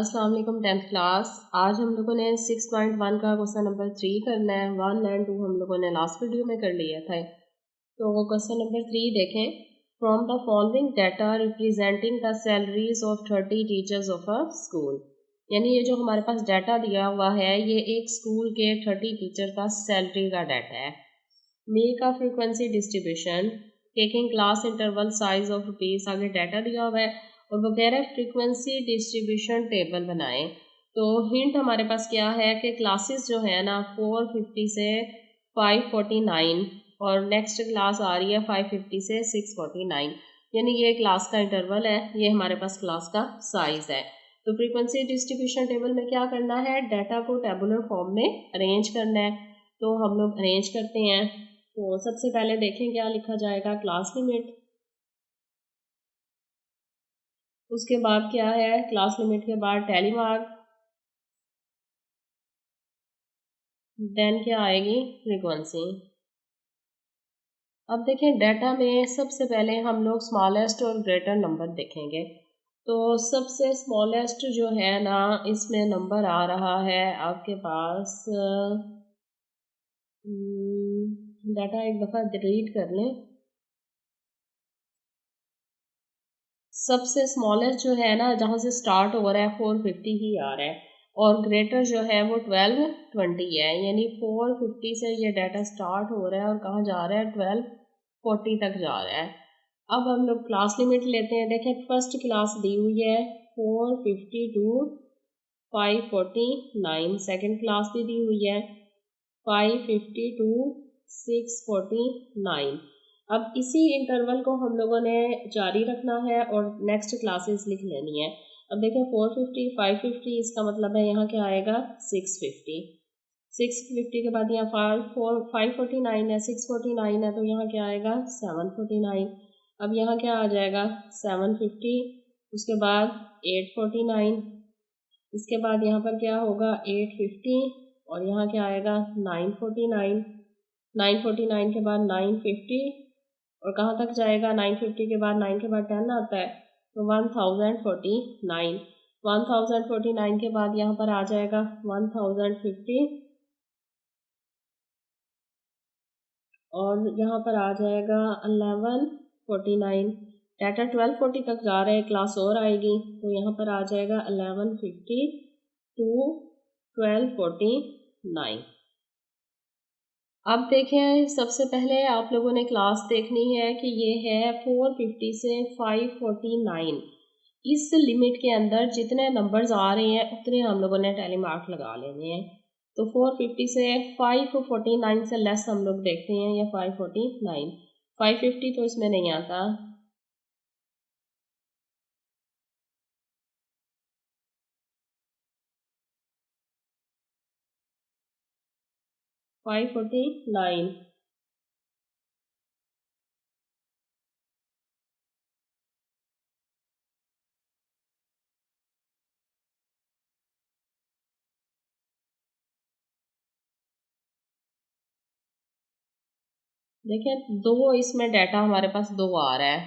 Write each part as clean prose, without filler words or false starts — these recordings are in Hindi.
अस्सलाम वालेकुम 10th क्लास। आज हम लोगों ने 6.1 का क्वेश्चन नंबर 3 करना है। 1 एंड 2 हम लोगों ने लास्ट वीडियो में कर लिया था। तो वो क्वेश्चन नंबर 3 देखें। From the following data representing the salaries of 30 teachers of a school, यानी ये जो हमारे पास डाटा दिया हुआ है ये एक स्कूल के 30 टीचर का सैलरी का डाटा है। Make a frequency distribution taking class interval size of rupees, आगे डाटा दिया हुआ है और वगैरह फ्रीक्वेंसी डिस्ट्रीब्यूशन टेबल बनाएं। तो हिंट हमारे पास क्या है कि क्लासेस जो है ना 450 से 549 और नेक्स्ट क्लास आ रही है 550 से 649, यानी ये क्लास का इंटरवल है, ये हमारे पास क्लास का साइज है। तो फ्रीक्वेंसी डिस्ट्रीब्यूशन टेबल में क्या करना है, डाटा को टेबुलर फॉर्म में अरेंज करना है। तो हम लोग अरेंज करते हैं। तो सबसे पहले देखें क्या लिखा जाएगा, क्लास लिमिट। उसके बाद क्या है, क्लास लिमिट के बाद टैली मार्क, देन क्या आएगी, फ्रीक्वेंसी। अब देखें डाटा में सबसे पहले हम लोग स्मॉलेस्ट और ग्रेटर नंबर देखेंगे। तो सबसे स्मॉलेस्ट जो है ना इसमें नंबर आ रहा है आपके पास, डाटा एक दफ़ा डिलीट कर लें। सबसे स्मॉलेस्ट जो है ना जहाँ से स्टार्ट हो रहा है 450 ही आ रहा है और ग्रेटर जो है वो 1220 है, यानी 450 से ये डाटा स्टार्ट हो रहा है और कहाँ जा रहा है, 1240 तक जा रहा है। अब हम लोग क्लास लिमिट लेते हैं। देखें फर्स्ट क्लास दी हुई है 450 टू 549, सेकेंड क्लास भी दी हुई है 550 टू 649। अब इसी इंटरवल को हम लोगों ने जारी रखना है और नेक्स्ट क्लासेस लिख लेनी है। अब देखें 450 550, इसका मतलब है यहाँ क्या आएगा, 650। 650 के बाद यहाँ 549 है, 649 है तो यहाँ क्या आएगा, 749। अब यहाँ क्या आ जाएगा, 750। उसके बाद 849, इसके बाद यहाँ पर क्या होगा, 850 और यहाँ क्या आएगा, 949। 949 के बाद 950 और कहाँ तक जाएगा, 950 के बाद 9 के बाद 10 आता है तो 1049। 1049 के बाद यहाँ पर आ जाएगा 1050 और यहाँ पर आ जाएगा 1149। डाटा 1240 तक जा रहा है, क्लास और आएगी तो यहाँ पर आ जाएगा 1150 टू 1249। अब देखें सबसे पहले आप लोगों ने क्लास देखनी है कि ये है 450 से 549। इस लिमिट के अंदर जितने नंबर्स आ रहे हैं उतने हम लोगों ने टैली मार्क लगा लेने हैं। तो 450 से 549 से लेस हम लोग देखते हैं या 549। 550 तो इसमें नहीं आता। 549 देखें दो इसमें डाटा हमारे पास दो आ रहा है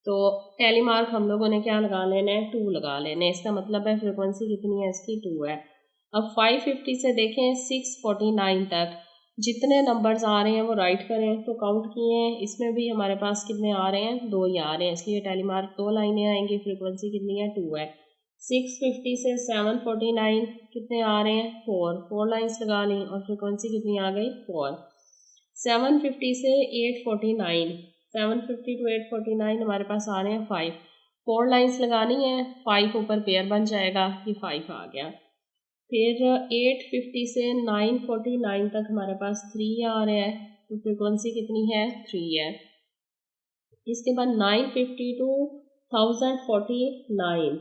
तो टैली मार्क हम लोगों ने क्या लगा लेना है, 2 लगा लेना है। इसका मतलब है फ्रिक्वेंसी कितनी है इसकी, 2 है। अब 550 से देखें 649 तक जितने नंबर्स आ रहे हैं वो राइट करें। तो काउंट किए हैं, इसमें भी हमारे पास कितने आ रहे हैं, 2 ही आ रहे हैं, इसलिए टैली मार्क 2 लाइनें आएंगी। फ्रिक्वेंसी कितनी है, 2 है। 650 से 749 कितने आ रहे हैं, 4 लाइन्स लगा ली और फ्रिक्वेंसी कितनी आ गई, 4। 750 से 849, 750 टू 849 हमारे पास आ रहे हैं 5। 4 लाइन्स लगानी है, 5 ऊपर पेयर बन जाएगा, ये 5 आ गया। फिर 850 से 949 तक हमारे पास 3 आ रहे हैं तो फ्रिक्वेंसी कितनी है, 3 है। इसके बाद 950 टू 1049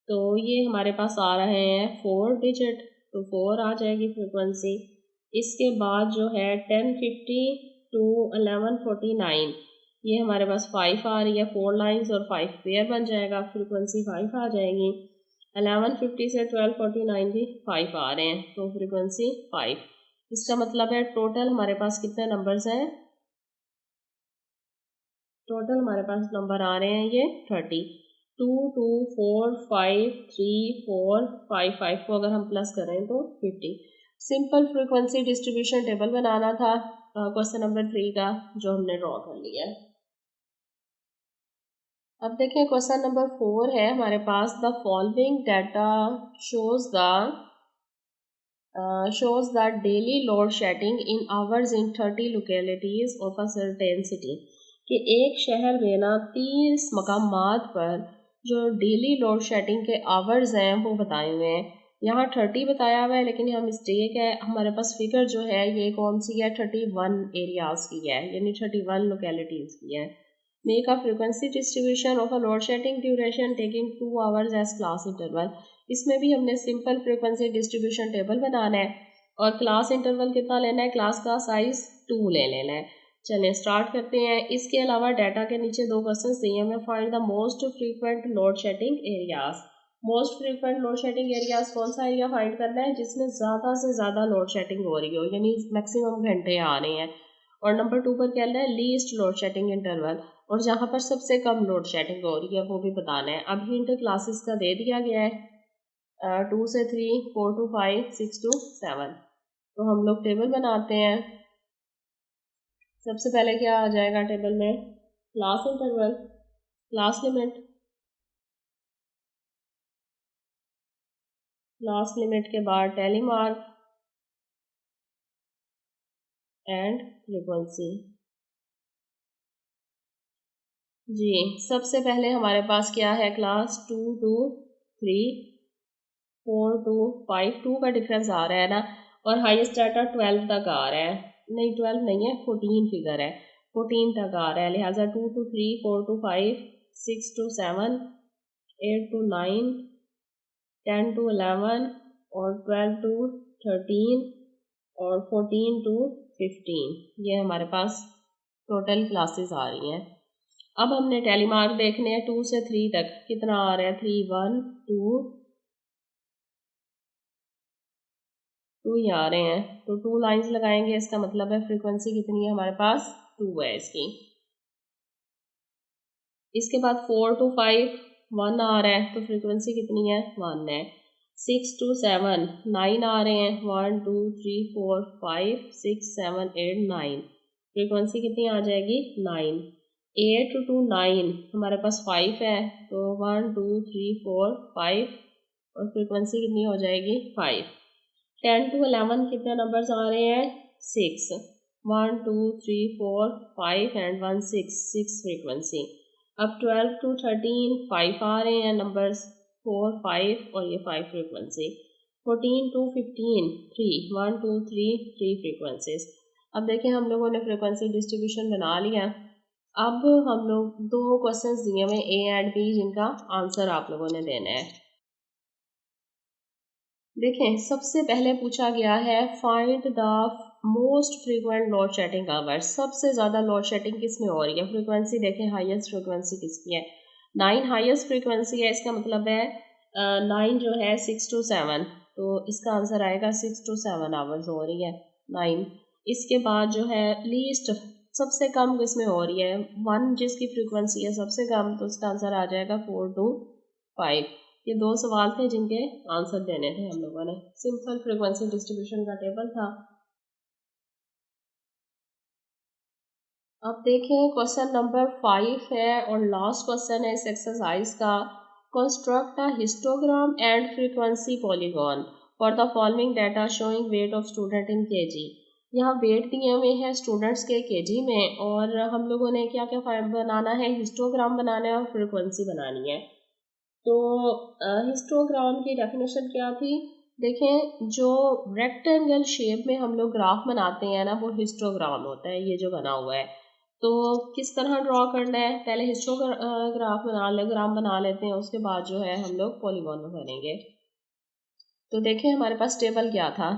तो ये हमारे पास आ रहे हैं 4 डिजिट, तो 4 आ जाएगी फ्रिक्वेंसी। इसके बाद जो है 1050 टू 1149 ये हमारे पास 5 आ रही है, 4 लाइन्स और 5 पेयर बन जाएगा, फ्रिक्वेंसी 5 आ जाएगी। 1150 से 1249 भी 5 आ रहे हैं तो फ्रिक्वेंसी 5। इसका मतलब है टोटल हमारे पास कितने नंबर्स हैं, टोटल हमारे पास नंबर आ रहे हैं ये 30। 2 2 4 5 3 4 5 5 को अगर हम प्लस करें तो 50। सिंपल फ्रीक्वेंसी डिस्ट्रीब्यूशन टेबल बनाना था क्वेश्चन नंबर 3 का, जो हमने ड्रॉ कर लिया। अब देखिए क्वेश्चन नंबर 4 है हमारे पास, the following data shows that daily load shedding in hours in 30 localities of a certain city, कि एक शहर में ना 30 मकामात पर जो डेली लोड शेडिंग के आवर्स हैं वो बताए हुए हैं। यहाँ 30 बताया हुआ है, लेकिन यहाँ मिस्टेक है, हमारे पास फिगर जो है ये कौन सी है, 31 एरियाज की है, यानी 31 लोकेलिटीज की है। Make a frequency distribution of a load shedding duration taking 2 hours as class interval. इसमें भी हमने सिंपल फ्रीक्वेंसी डिस्ट्रीब्यूशन टेबल बनाना है और क्लास इंटरवल कितना लेना है, क्लास का साइज 2 ले लेना है। चलिए स्टार्ट करते हैं। इसके अलावा डाटा के नीचे 2 क्वेश्चन दिए हमें, find the most frequent load shedding areas. Most frequent load shedding areas कौन सा एरिया फाइंड करना है जिसमें ज़्यादा से ज़्यादा लोड शेडिंग हो रही हो, यानी मैक्सिमम घंटे आ रहे हैं। और नंबर 2 पर क्या है, लीस्ट लोड शेडिंग इंटरवल, और जहाँ पर सबसे कम लोड शेडिंग हो रही है वो भी बताना है। अब हिंट क्लासेस का दे दिया गया है, 2 से 3, 4 to 5, 6 to 7। तो हम लोग टेबल बनाते हैं। सबसे पहले क्या आ जाएगा टेबल में, class interval, class limit, class limit के बाद टैली मार्क एंड फ्रीक्वेंसी। जी सबसे पहले हमारे पास क्या है, क्लास 2 to 3, 4 to 5, 2 का डिफरेंस आ रहा है ना, और हाईएस्ट डाटा 12 तक आ रहा है, नहीं 12 नहीं है, 14 फिगर है, 14 तक आ रहा है, लिहाजा 2 to 3, 4 to 5, 6 to 7, 8 to 9, 10 to 11 और 12 to 13 और 14 to 15, ये हमारे पास टोटल क्लासेस आ रही हैं। अब हमने टैली मार्क देखने हैं, 2 से 3 तक कितना आ रहा है, 3 1 2 2 ही आ रहे हैं, तो 2 लाइंस लगाएंगे, इसका मतलब है फ्रीक्वेंसी कितनी है हमारे पास, 2 है इसकी। इसके बाद 4 to 5 1 आ रहा है, तो फ्रीक्वेंसी कितनी है, 1 है। 6 to 7 9 आ रहे हैं, 1 2 3 4 5 6 7 8 9, फ्रीक्वेंसी कितनी आ जाएगी, 9। 8 to 9 हमारे पास 5 है, तो 1 2 3 4 5 और फ्रीक्वेंसी कितनी हो जाएगी, 5। 10 to 11 कितने नंबर्स आ रहे हैं, 6, 1 2 3 4 5 एंड 1 6 फ्रीक्वेंसी। अब 12 to 13 5 आ रहे हैं नंबर्स, 4 5 और ये 5 फ्रीक्वेंसी। 14 to 15 3, 1 2 3 frequencies. अब देखें हम लोगों ने फ्रीक्वेंसी डिस्ट्रीब्यूशन बना लिया। अब हम लोग 2 क्वेश्चंस दिए हुए ए एंड बी, जिनका आंसर आप लोगों ने देना है। देखें सबसे पहले पूछा गया है, find the most frequent load shedding hours. सबसे ज़्यादा लोड शेडिंग किस में हो रही है, फ्रीक्वेंसी देखें हाईएस्ट फ्रीक्वेंसी किसकी है, 9 हाईएस्ट फ्रीक्वेंसी है, इसका मतलब है 9 जो है 6 to 7, तो इसका आंसर आएगा 6 to 7 आवर्स हो रही है 9। इसके बाद जो है लीस्ट सबसे कम किस में हो रही है, 1 जिसकी फ्रीक्वेंसी है सबसे कम, तो इसका आंसर आ जाएगा 4 to 5। ये 2 सवाल थे जिनके आंसर देने थे हम लोगों ने, सिंपल फ्रीक्वेंसी डिस्ट्रीब्यूशन का टेबल था। अब देखें क्वेश्चन नंबर 5 है और लास्ट क्वेश्चन है इस एक्सरसाइज का, construct a histogram and frequency polygon for the following data showing weight of student in KG. यहाँ वेट दिए हुए हैं स्टूडेंट्स के केजी में, और हम लोगों ने क्या क्या बनाना है, हिस्टोग्राम बनाना है और फ्रीक्वेंसी बनानी है। तो हिस्टोग्राम की डेफिनेशन क्या थी, देखें जो रेक्टेंगल शेप में हम लोग ग्राफ बनाते हैं ना, वो हिस्टोग्राम होता है, ये जो बना हुआ है। तो किस तरह ड्रॉ करना है, पहले हिस्टोग्राम बना लेते हैं, उसके बाद जो है हम लोग पॉलीगॉन करेंगे। तो देखें हमारे पास टेबल क्या था,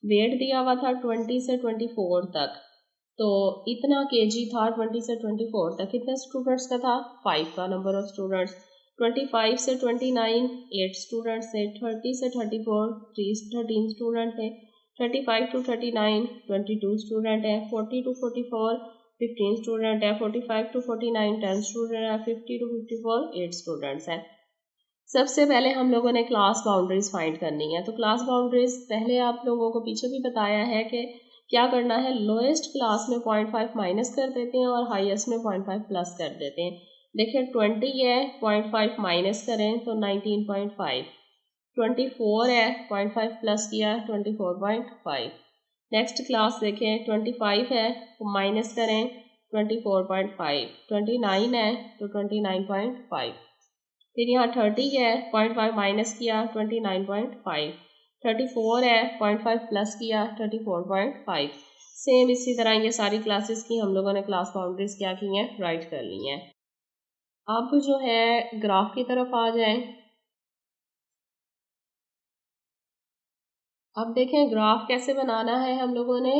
वेट दिया हुआ था 20 से 24 तक, तो इतना केजी था 20 से 24 तक, कितने स्टूडेंट्स का था, 5 का नंबर ऑफ स्टूडेंट्स। 25 से 29 8 स्टूडेंट्स थे, 30 से 34 13 स्टूडेंट थे, 35 to 39 22 स्टूडेंट है, 40 to 44 15 स्टूडेंट है, 45 to 49 10 स्टूडेंट है, 50 to 54 8 स्टूडेंट्स हैं। सबसे पहले हम लोगों ने क्लास बाउंड्रीज फाइंड करनी है। तो क्लास बाउंड्रीज पहले आप लोगों को पीछे भी बताया है कि क्या करना है, लोएस्ट क्लास में 0.5 माइनस कर देते हैं और हाईएस्ट में 0.5 प्लस कर देते हैं। देखिए 20 है, 0.5 माइनस करें तो 19.5, 24 है, 0.5 प्लस किया 24.5। नेक्स्ट क्लास देखें 25 है तो माइनस करें 24.5, 29 है तो 29.5, फिर यहाँ 30 है 0.5 माइनस किया 29.5, 34 है 0.5 प्लस किया 34.5। सेम इसी तरह ये सारी क्लासेस की हम लोगों ने क्लास बाउंड्रीज क्या की हैं, राइट कर ली हैं। अब जो है ग्राफ की तरफ आ जाएं। अब देखें ग्राफ कैसे बनाना है। हम लोगों ने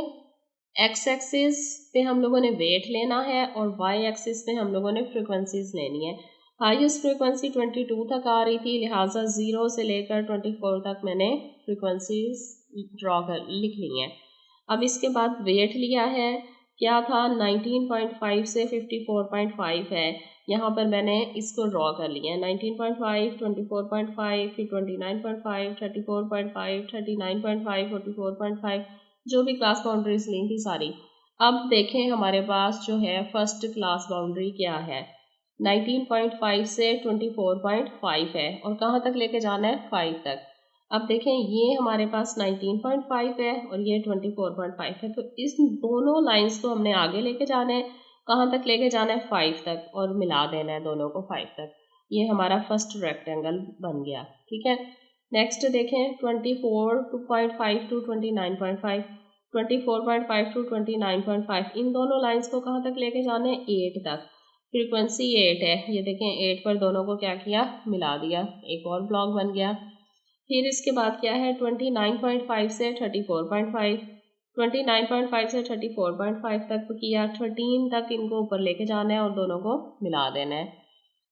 एक्स एक्सिस पे हम लोगों ने वेट लेना है और वाई एक्सिस पे हम लोगों ने फ्रिक्वेंसीज लेनी है। हाईएस्ट फ्रिक्वेंसी 22 तक आ रही थी, लिहाजा 0 से लेकर 24 तक मैंने फ्रिक्वेंसीज ड्रॉ कर लिख ली हैं। अब इसके बाद वेट लिया है, क्या था 19.5 से 54.5 है, यहाँ पर मैंने इसको ड्रॉ कर लिया है। 19.5, 24.5, फिर 29.5, 34.5, 39.5, 44.5, जो भी क्लास बाउंड्रीज ली थी सारी। अब देखें हमारे पास जो है फर्स्ट क्लास बाउंड्री क्या है, 19.5 से 24.5 है और कहाँ तक लेके जाना है, 5 तक। अब देखें ये हमारे पास 19.5 है और ये 24.5 है, तो इस दोनों लाइंस को हमने आगे लेके जाना है। कहाँ तक लेके जाना है, 5 तक, और मिला देना है दोनों को 5 तक। ये हमारा फर्स्ट रेक्टेंगल बन गया, ठीक है। नेक्स्ट देखें 24.5 to 29.5, 24.5 to 29.5, इन दोनों लाइंस को कहाँ तक लेके जाना है, 8 तक। फ्रीक्वेंसी 8 है, ये देखें 8 पर दोनों को क्या किया, मिला दिया, एक और ब्लॉक बन गया। फिर इसके बाद क्या है 29.5 से 34.5, 29.5 से 34.5 तक किया, 13 तक इनको ऊपर लेके जाना है और दोनों को मिला देना है।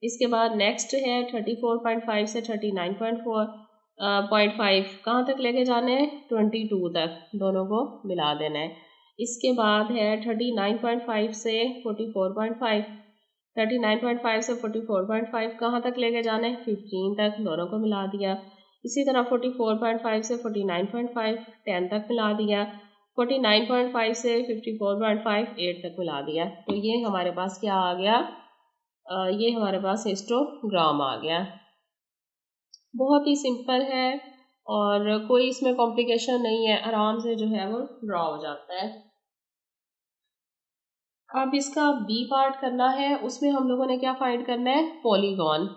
इसके बाद नेक्स्ट है 34.5 से 39.5 कहाँ तक लेके जाना है, 22 तक, दोनों को मिला देना है। इसके बाद है 39.5 से 44.5, 39.5 से 44.5 कहाँ तक लेके जाना है, 15 तक, दोनों को मिला दिया। इसी तरह 44.5 से 49.5 10 तक मिला दिया, 49.5 से 54.5 8 तक मिला दिया। तो ये हमारे पास क्या आ गया, ये हमारे पास हिस्टोग्राम आ गया। बहुत ही सिंपल है और कोई इसमें कॉम्प्लिकेशन नहीं है, आराम से जो है वो ड्रॉ हो जाता है। अब इसका बी पार्ट करना है, उसमें हम लोगों ने क्या फाइंड करना है, पॉलीगॉन।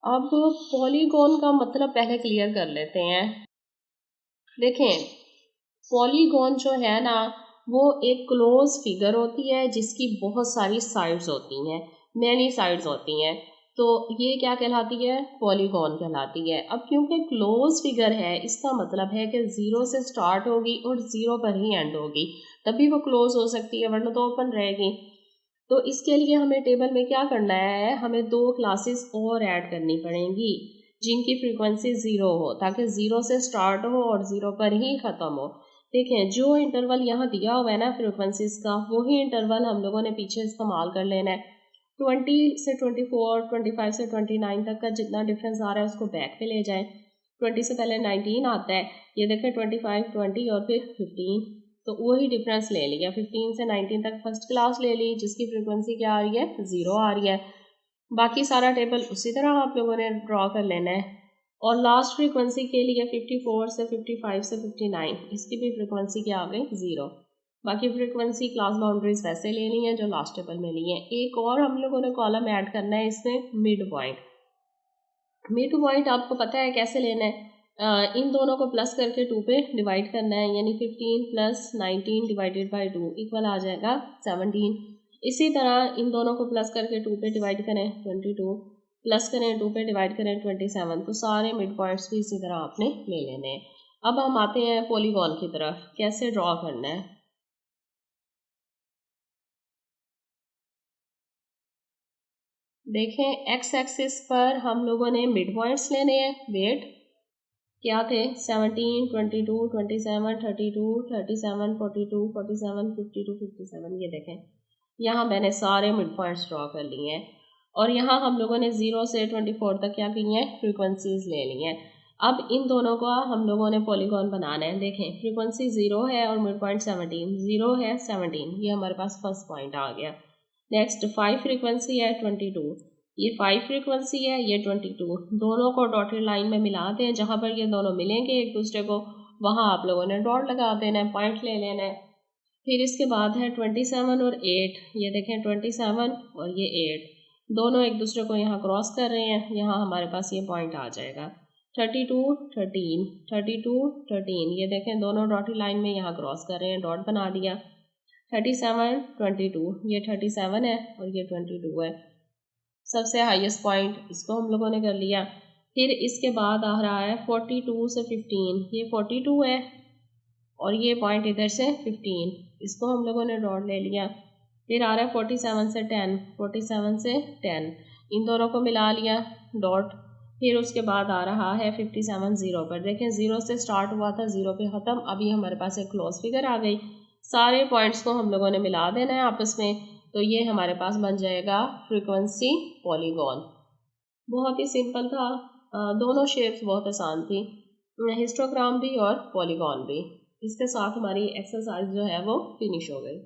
अब पॉलीगॉन का मतलब पहले क्लियर कर लेते हैं। देखें पॉलीगॉन जो है ना वो एक क्लोज फिगर होती है जिसकी बहुत सारी साइड्स होती हैं, मैनी साइड्स होती हैं, तो ये क्या कहलाती है, पॉलीगॉन कहलाती है। अब क्योंकि क्लोज फिगर है इसका मतलब है कि 0 से स्टार्ट होगी और 0 पर ही एंड होगी, तभी वो क्लोज हो सकती है, वरना तो ओपन रहेगी। तो इसके लिए हमें टेबल में क्या करना है, हमें 2 क्लासेस और ऐड करनी पड़ेंगी जिनकी फ्रीक्वेंसी 0 हो, ताकि 0 से स्टार्ट हो और 0 पर ही ख़त्म हो। देखें जो इंटरवल यहाँ दिया हुआ है ना फ्रीक्वेंसीज का, वही इंटरवल हम लोगों ने पीछे इस्तेमाल कर लेना है। 20 से 24, 25 से 29 तक का जितना डिफरेंस आ रहा है उसको बैक पे ले जाएं। 20 से पहले 19 आता है, ये देखें 25, 20 और फिर 15, तो वही डिफरेंस ले लिया। 15 से 19 तक फर्स्ट क्लास ले ली जिसकी फ्रीक्वेंसी क्या आ रही है, 0 आ रही है। बाकी सारा टेबल उसी तरह आप लोगों ने ड्रॉ कर लेना है। और लास्ट फ्रीक्वेंसी के लिए 54 से 55 से 59, इसकी भी फ्रीक्वेंसी क्या आ गई, 0। बाकी फ्रीक्वेंसी क्लास बाउंड्रीज वैसे लेनी है जो लास्ट टेबल में ली है। एक और हम लोगों ने कॉलम ऐड करना है इसमें, मिड पॉइंट। मिड पॉइंट आपको पता है कैसे लेना है, इन दोनों को प्लस करके 2 पे डिवाइड करना है, यानी 15 प्लस 19 डिवाइडेड बाई 2 इक्वल आ जाएगा 17। इसी तरह इन दोनों को प्लस करके 2 पे डिवाइड करें 22, प्लस करें 2 पे डिवाइड करें 27, तो सारे मिड पॉइंट्स भी इसी तरह आपने ले लेने हैं। अब हम आते हैं पॉलीगॉन की तरफ, कैसे ड्रॉ करना है। देखें एक्स एक्सिस पर हम लोगों ने मिड पॉइंट्स लेने हैं, वेट, क्या थे 17, 22, 27, 32, 37, 42, 47, 52, 57। ये देखें यहाँ मैंने सारे मिड पॉइंट्स ड्रॉ कर लिए हैं और यहाँ हम लोगों ने 0 से 24 तक क्या की हैं, फ्रीक्वेंसीज ले ली हैं। अब इन दोनों का हम लोगों ने पॉलीगॉन बनाना है। देखें फ्रीक्वेंसी 0 है और मिड पॉइंट 17, 0 है 17, ये हमारे पास फर्स्ट पॉइंट आ गया। नेक्स्ट 5 फ्रीक्वेंसी है 22, ये 5 फ्रीक्वेंसी है, ये 22, दोनों को डॉटेड लाइन में मिला दें, जहाँ पर ये दोनों मिलेंगे एक दूसरे को वहाँ आप लोगों ने डॉट लगा देना है, पॉइंट ले लेना है। फिर इसके बाद है 27 और 8, ये देखें 27 और ये 8 दोनों एक दूसरे को यहाँ क्रॉस कर रहे हैं, यहाँ हमारे पास ये पॉइंट आ जाएगा। 32, 13, 32, 13, ये देखें दोनों डॉटेड लाइन में यहाँ क्रॉस कर रहे हैं, डॉट बना दिया। 37, 22, ये 37 है और ये 22 है, सबसे हाईएस्ट पॉइंट इसको हम लोगों ने कर लिया। फिर इसके बाद आ रहा है 42 से 15, ये 42 है और ये पॉइंट इधर से 15, इसको हम लोगों ने डॉट ले लिया। फिर आ रहा है 47 से 10, 47 से 10, इन दोनों को मिला लिया डॉट। फिर उसके बाद आ रहा है 57 0 पर, देखें 0 से स्टार्ट हुआ था 0 पे ख़त्म, अभी हमारे पास एक क्लोज फिगर आ गई। सारे पॉइंट्स को हम लोगों ने मिला देना है आपस में, तो ये हमारे पास बन जाएगा फ्रीक्वेंसी पॉलीगॉन। बहुत ही सिंपल था, दोनों शेप्स बहुत आसान थी, हिस्टोग्राम भी और पॉलीगॉन भी। इसके साथ हमारी एक्सरसाइज जो है वो फिनिश हो गई।